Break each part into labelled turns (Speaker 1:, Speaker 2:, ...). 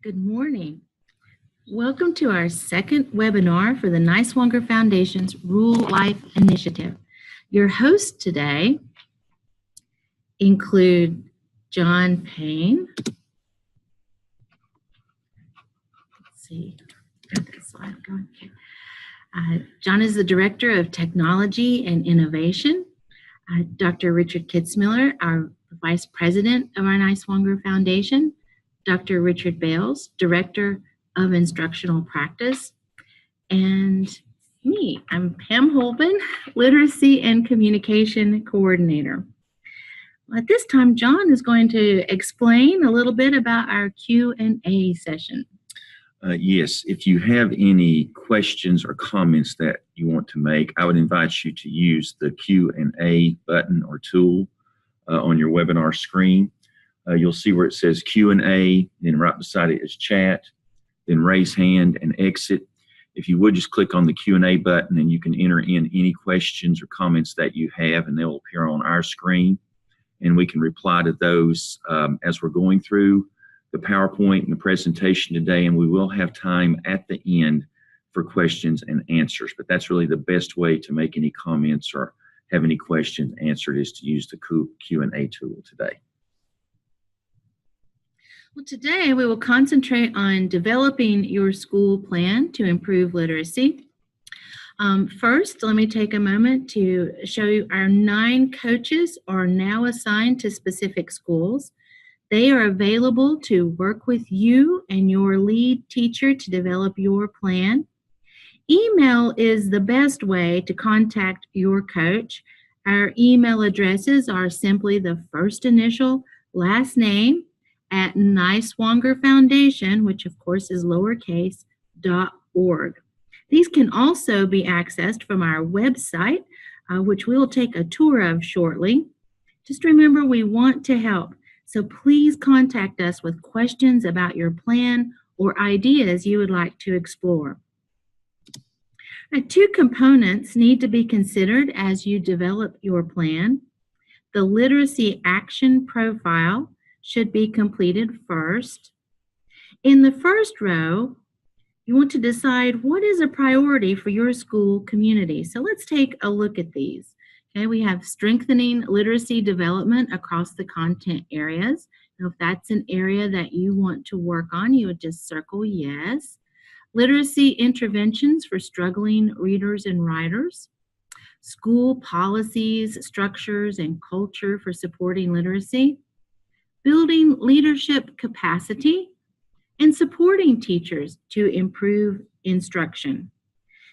Speaker 1: Good morning. Welcome to our second webinar for the Niswonger Foundation's Rural Life Initiative. Your hosts today include John Payne. Let's see, got that slide going. Okay. John is the Director of Technology and Innovation. Dr. Richard Kitzmiller, our Vice President of our Niswonger Foundation. Dr. Richard Bales, Director of Instructional Practice, and me, I'm Pam Holben, Literacy and Communication Coordinator. At this time, John is going to explain a little bit about our Q&A session.
Speaker 2: Yes, if you have any questions or comments that you want to make, I would invite you to use the Q&A button or tool on your webinar screen. You'll see where it says Q&A, then right beside it is chat, then raise hand and exit. If you would just click on the Q&A button and you can enter in any questions or comments that you have, and they'll appear on our screen, and we can reply to those as we're going through the PowerPoint and the presentation today, and we will have time at the end for questions and answers. But that's really the best way to make any comments or have any questions answered, is to use the Q&A tool today.
Speaker 1: Well, today we will concentrate on developing your school plan to improve literacy. First, let me take a moment to show you our 9 coaches are now assigned to specific schools. They are available to work with you and your lead teacher to develop your plan. Email is the best way to contact your coach. Our email addresses are simply the first initial, last name, at Niswonger Foundation, which of course is lowercase, .org. These can also be accessed from our website, which we will take a tour of shortly. Just remember, we want to help, so please contact us with questions about your plan or ideas you would like to explore. Now, 2 components need to be considered as you develop your plan. The literacy action profile should be completed first. In the first row, you want to decide what is a priority for your school community. So let's take a look at these. Okay, we have strengthening literacy development across the content areas. Now, if that's an area that you want to work on, you would just circle yes. Literacy interventions for struggling readers and writers. School policies, structures, and culture for supporting literacy. Building leadership capacity, and supporting teachers to improve instruction.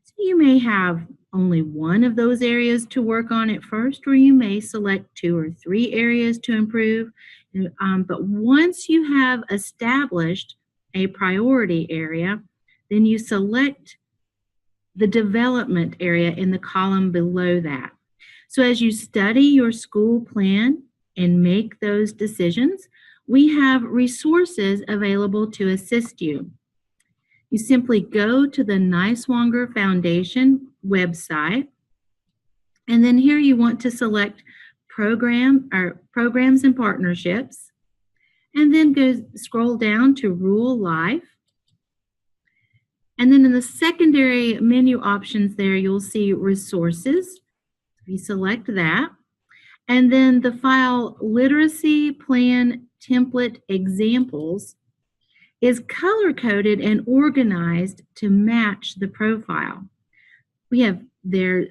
Speaker 1: So you may have only one of those areas to work on at first, or you may select 2 or 3 areas to improve. But once you have established a priority area, then you select the development area in the column below that. So as you study your school plan and make those decisions, we have resources available to assist you. You simply go to the Niswonger Foundation website, and then here you want to select programs and partnerships, and then scroll down to Rural Life. And then in the secondary menu options there, you'll see resources. You select that. And then the file Literacy Plan Template Examples is color-coded and organized to match the profile. We have there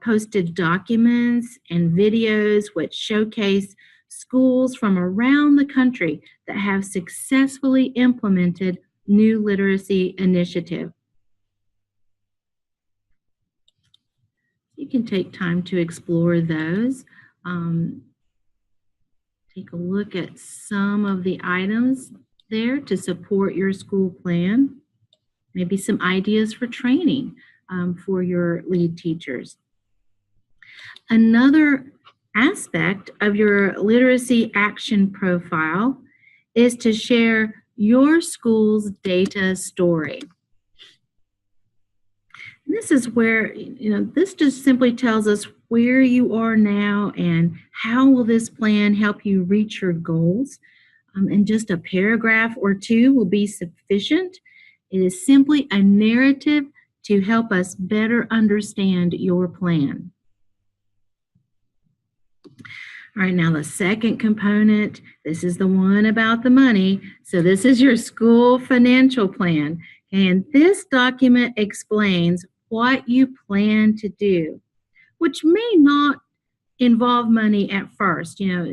Speaker 1: posted documents and videos which showcase schools from around the country that have successfully implemented new literacy initiative. You can take time to explore those. Take a look at some of the items there to support your school plan. Maybe some ideas for training for your lead teachers. Another aspect of your literacy action profile is to share your school's data story. And this is where, this just simply tells us where you are now and how will this plan help you reach your goals. and just a paragraph or two will be sufficient. It is simply a narrative to help us better understand your plan. All right, now the second component, this is the one about the money. So this is your school financial plan. And this document explains what you plan to do, which may not involve money at first. You know,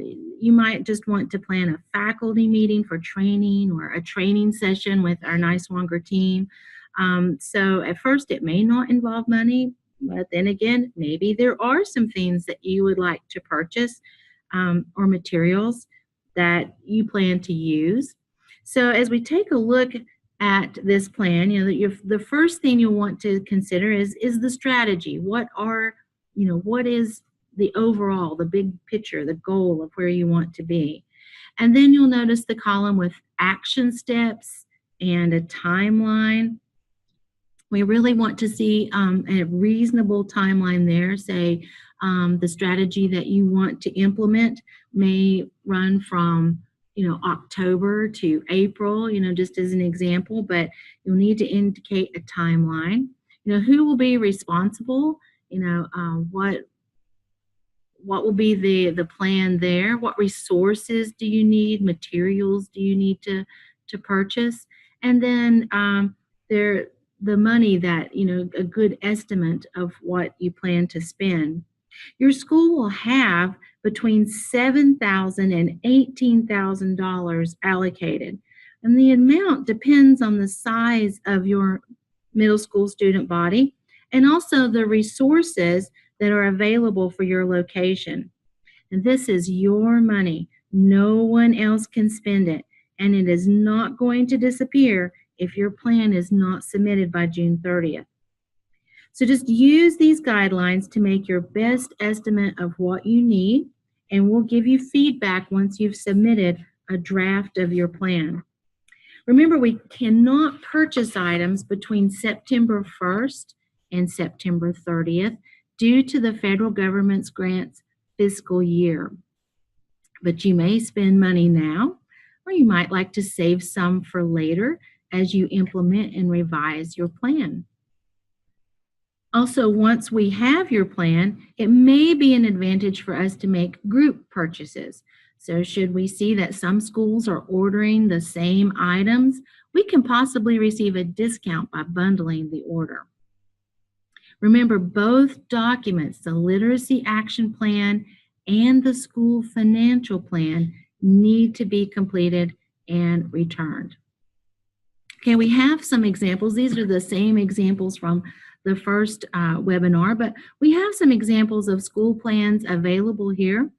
Speaker 1: you might just want to plan a faculty meeting for training or a training session with our Niswonger team. So at first it may not involve money, but then again, maybe there are some things that you would like to purchase or materials that you plan to use. So as we take a look at this plan, you know, the first thing you'll want to consider is the strategy. What is the overall, the big picture, the goal of where you want to be. And then you'll notice the column with action steps and a timeline. We really want to see a reasonable timeline there. Say the strategy that you want to implement may run from October to April, just as an example, but you'll need to indicate a timeline. Who will be responsible? What will be the plan there? What resources do you need? Materials do you need to purchase? And then the money that, a good estimate of what you plan to spend. Your school will have between $7,000 and $18,000 allocated. And the amount depends on the size of your middle school student body and also the resources that are available for your location. And this is your money. No one else can spend it, and it is not going to disappear if your plan is not submitted by June 30th. So just use these guidelines to make your best estimate of what you need, and we'll give you feedback once you've submitted a draft of your plan. Remember, we cannot purchase items between September 1st and September 30th due to the federal government's grants fiscal year. But you may spend money now, or you might like to save some for later as you implement and revise your plan. Also, once we have your plan, it may be an advantage for us to make group purchases. So should we see that some schools are ordering the same items, we can possibly receive a discount by bundling the order. Remember, both documents, the literacy action plan and the school financial plan, need to be completed and returned. Okay, we have some examples. These are the same examples from the first webinar, but we have some examples of school plans available here.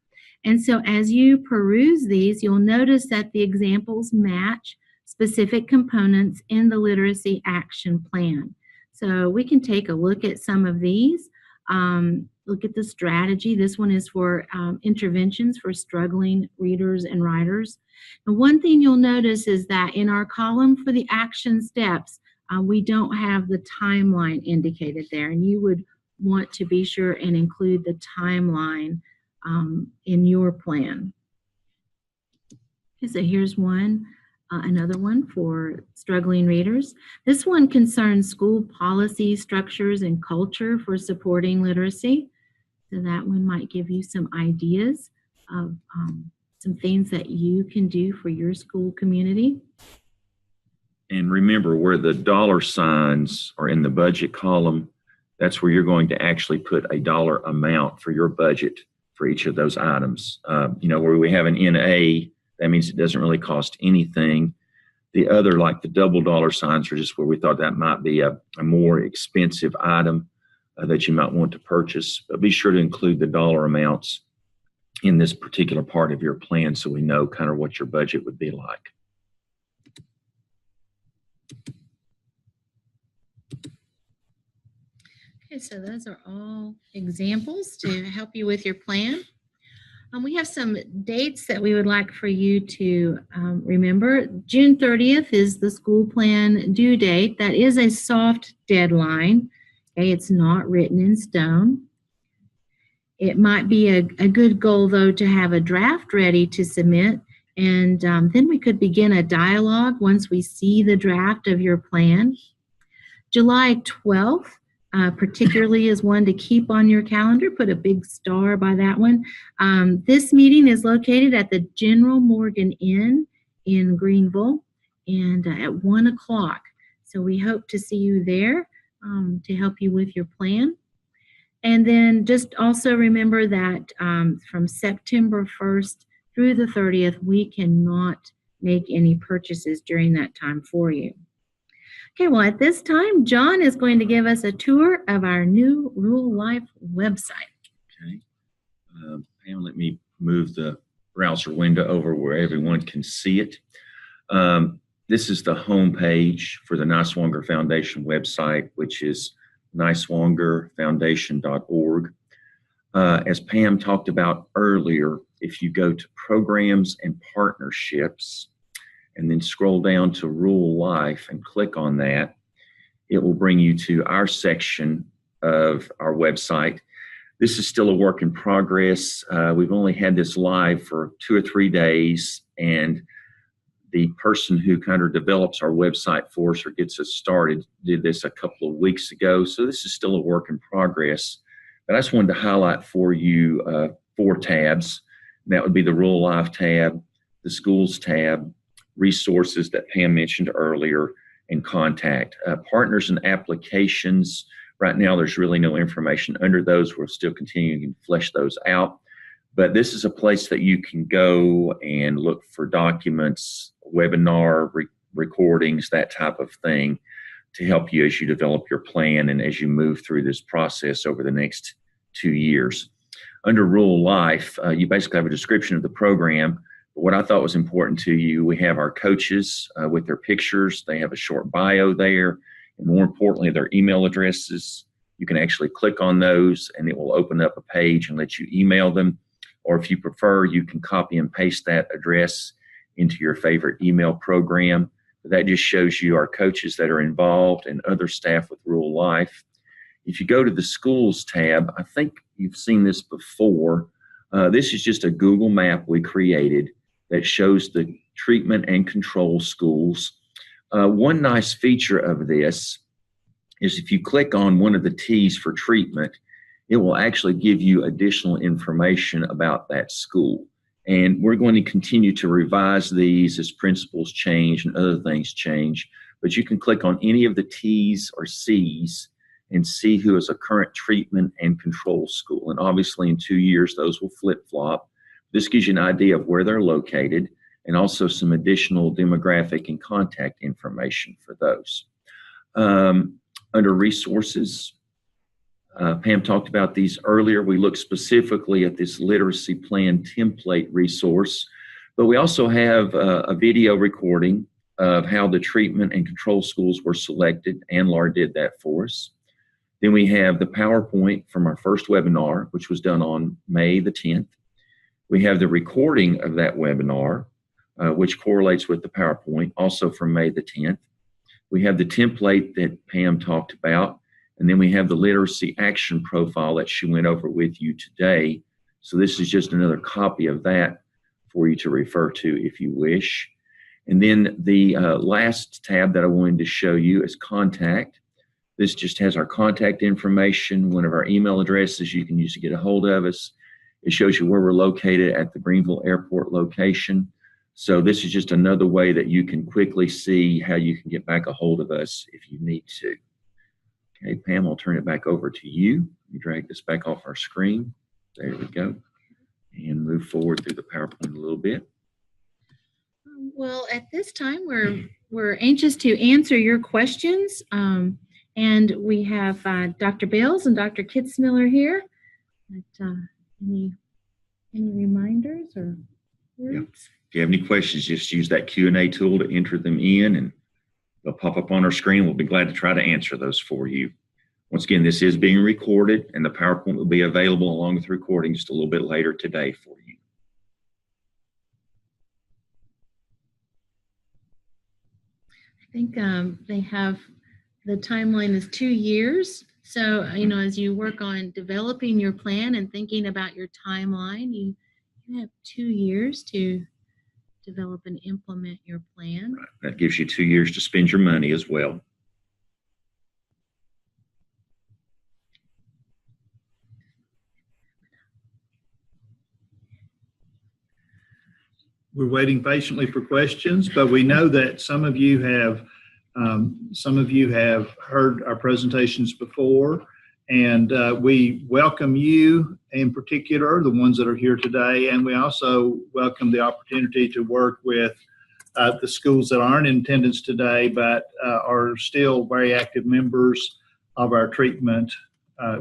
Speaker 1: And so as you peruse these, you'll notice that the examples match specific components in the literacy action plan. So we can take a look at some of these. Look at the strategy. This one is for interventions for struggling readers and writers. And one thing you'll notice is that in our column for the action steps, we don't have the timeline indicated there. And you would want to be sure and include the timeline in your plan. Okay, so here's one. Another one for struggling readers. This one concerns school policy, structures, and culture for supporting literacy. So that one might give you some ideas of some things that you can do for your school community.
Speaker 2: And remember, where the dollar signs are in the budget column, that's where you're going to actually put a dollar amount for your budget for each of those items. Where we have an NA, that means it doesn't really cost anything. The other, like the double dollar signs, are just where we thought that might be a more expensive item that you might want to purchase. But be sure to include the dollar amounts in this particular part of your plan so we know kind of what your budget would be like.
Speaker 1: Okay, so those are all examples to help you with your plan. We have some dates that we would like for you to remember. June 30th is the school plan due date. That is a soft deadline. Okay, it's not written in stone. It might be a good goal, though, to have a draft ready to submit And then we could begin a dialogue once we see the draft of your plan. July 12th, particularly, is one to keep on your calendar. Put a big star by that one. This meeting is located at the General Morgan Inn in Greenville and at 1 o'clock. So we hope to see you there to help you with your plan. And then just also remember that from September 1st through the 30th, we cannot make any purchases during that time for you. Okay, well, at this time, John is going to give us a tour of our new Rural Life website.
Speaker 2: Okay. Pam, let me move the browser window over where everyone can see it. This is the home page for the Niswonger Foundation website, which is niswongerfoundation.org. As Pam talked about earlier, if you go to Programs and Partnerships, and then scroll down to Rural Life and click on that, it will bring you to our section of our website. This is still a work in progress. We've only had this live for 2 or 3 days, and the person who kind of develops our website for us or gets us started did this a couple of weeks ago. So this is still a work in progress. But I just wanted to highlight for you 4 tabs. And that would be the Rural Life tab, the Schools tab, resources that Pam mentioned earlier, and contact. Partners and applications, right now there's really no information under those. We're still continuing to flesh those out. But this is a place that you can go and look for documents, webinar recordings, that type of thing, to help you as you develop your plan and as you move through this process over the next 2 years. Under Rural Life, you basically have a description of the program. What I thought was important to you, we have our coaches with their pictures. They have a short bio there, and more importantly, their email addresses. You can actually click on those and it will open up a page and let you email them. Or if you prefer, you can copy and paste that address into your favorite email program. But that just shows you our coaches that are involved and other staff with Rural Life. If you go to the Schools tab, I think you've seen this before. This is just a Google map we created that shows the treatment and control schools. One nice feature of this is if you click on one of the T's for treatment, it will actually give you additional information about that school. And we're going to continue to revise these as principles change and other things change. But you can click on any of the T's or C's and see who is a current treatment and control school. And obviously in 2 years, those will flip-flop. This gives you an idea of where they're located and also some additional demographic and contact information for those. Under resources, Pam talked about these earlier. We looked specifically at this literacy plan template resource, but we also have a video recording of how the treatment and control schools were selected. Ann Laura did that for us. Then we have the PowerPoint from our first webinar, which was done on May the 10th. We have the recording of that webinar, which correlates with the PowerPoint, also from May the 10th. We have the template that Pam talked about, and then we have the literacy action profile that she went over with you today. So this is just another copy of that for you to refer to if you wish. And then the last tab that I wanted to show you is contact. This just has our contact information, one of our email addresses you can use to get a hold of us. It shows you where we're located at the Greenville Airport location. So this is just another way that you can quickly see how you can get back a hold of us if you need to. Okay, Pam, I'll turn it back over to you. Let me drag this back off our screen. There we go. And move forward through the PowerPoint a little bit.
Speaker 1: Well, at this time, we're anxious to answer your questions. And we have Dr. Bales and Dr. Kitzmiller here. Any reminders or words?
Speaker 2: Yeah. If you have any questions, just use that Q&A tool to enter them in, and they'll pop up on our screen. We'll be glad to try to answer those for you. Once again, this is being recorded, and the PowerPoint will be available along with the recording just a little bit later today for you.
Speaker 1: I think they have, the timeline is 2 years. So, as you work on developing your plan and thinking about your timeline, you have 2 years to develop and implement your plan.
Speaker 2: Right. That gives you 2 years to spend your money as well.
Speaker 3: We're waiting patiently for questions, but we know that some of you have heard our presentations before, and we welcome you in particular, the ones that are here today, and we also welcome the opportunity to work with the schools that aren't in attendance today, but are still very active members of our treatment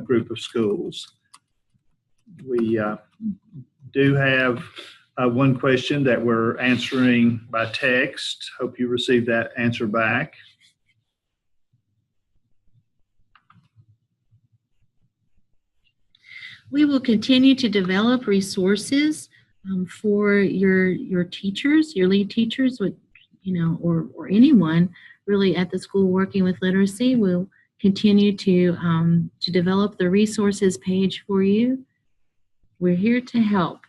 Speaker 3: group of schools. We do have one question that we're answering by text. Hope you received that answer back.
Speaker 1: We will continue to develop resources for your teachers, your lead teachers, with, or anyone really at the school working with literacy. We'll continue to develop the resources page for you. We're here to help.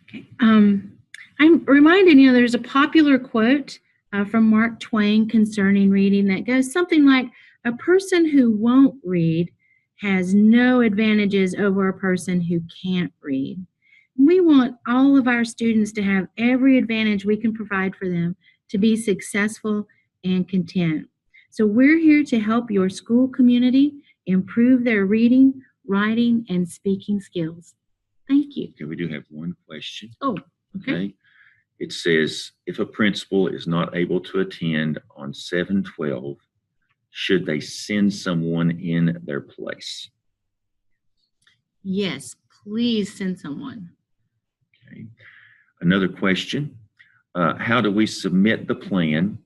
Speaker 1: Okay. I'm reminded, there's a popular quote from Mark Twain concerning reading that goes something like, a person who won't read has no advantages over a person who can't read. We want all of our students to have every advantage we can provide for them to be successful and content. So we're here to help your school community improve their reading, writing, and speaking skills. Thank you.
Speaker 2: Okay, we do have one question.
Speaker 1: Oh, okay.
Speaker 2: It says, if a principal is not able to attend on 7/12, should they send someone in their place?
Speaker 1: Yes, please send someone.
Speaker 2: Okay. Another question, how do we submit the plan?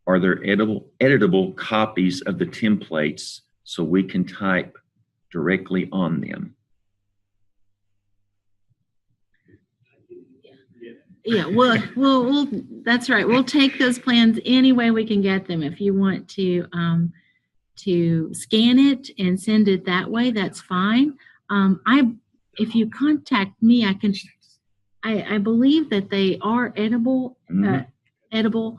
Speaker 2: Are there editable copies of the templates so we can type directly on them?
Speaker 1: Yeah, we'll that's right. We'll take those plans any way we can get them. If you want to scan it and send it that way, that's fine. If you contact me, I believe that they are editable. Editable,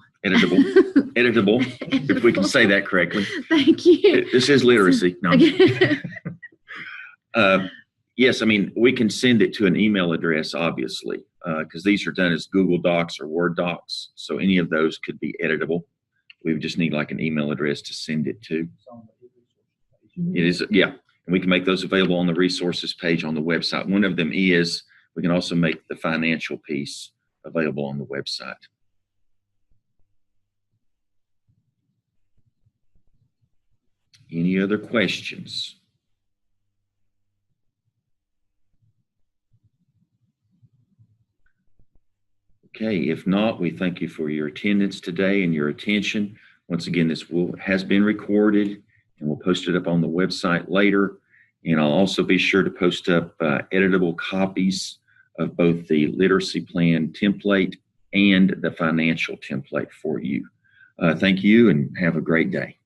Speaker 2: if we can say that correctly.
Speaker 1: Thank you.
Speaker 2: This is literacy. No. Yes, we can send it to an email address, obviously, because these are done as Google Docs or Word Docs. So any of those could be editable. We would just need like an email address to send it to. It is, yeah. And we can make those available on the resources page on the website. One of them is, we can also make the financial piece available on the website. Any other questions? Okay, if not, we thank you for your attendance today and your attention. Once again, this has been recorded, and we'll post it up on the website later. And I'll also be sure to post up editable copies of both the literacy plan template and the financial template for you. Thank you and have a great day.